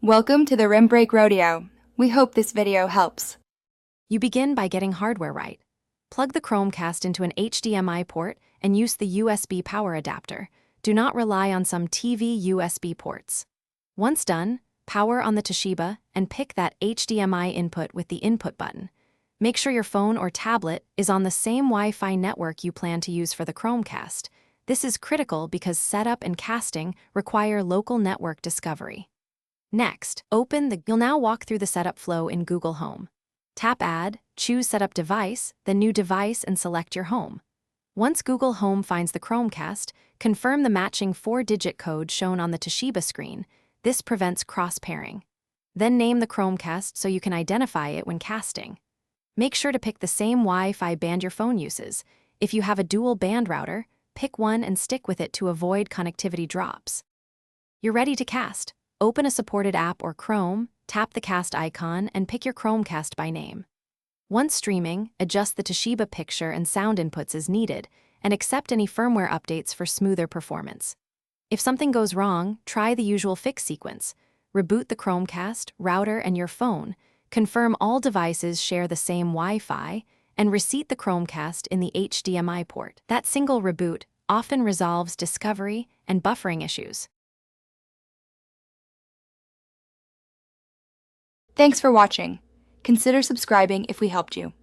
Welcome to the Rim Break Rodeo. We hope this video helps. You begin by getting hardware right. Plug the Chromecast into an HDMI port and use the USB power adapter. Do not rely on some TV USB ports. Once done, power on the Toshiba and pick that HDMI input with the input button. Make sure your phone or tablet is on the same Wi-Fi network you plan to use for the Chromecast. This is critical because setup and casting require local network discovery. Next, you'll now walk through the setup flow in Google Home. Tap Add, choose Setup Device, then New Device and select your home. Once Google Home finds the Chromecast, confirm the matching 4-digit code shown on the Toshiba screen. This prevents cross-pairing. Then name the Chromecast so you can identify it when casting. Make sure to pick the same Wi-Fi band your phone uses. If you have a dual band router, pick one and stick with it to avoid connectivity drops. You're ready to cast. Open a supported app or Chrome, tap the cast icon, and pick your Chromecast by name. Once streaming, adjust the Toshiba picture and sound inputs as needed, and accept any firmware updates for smoother performance. If something goes wrong, try the usual fix sequence. Reboot the Chromecast, router, and your phone, confirm all devices share the same Wi-Fi, and reseat the Chromecast in the HDMI port. That single reboot often resolves discovery and buffering issues. Thanks for watching. Consider subscribing if we helped you.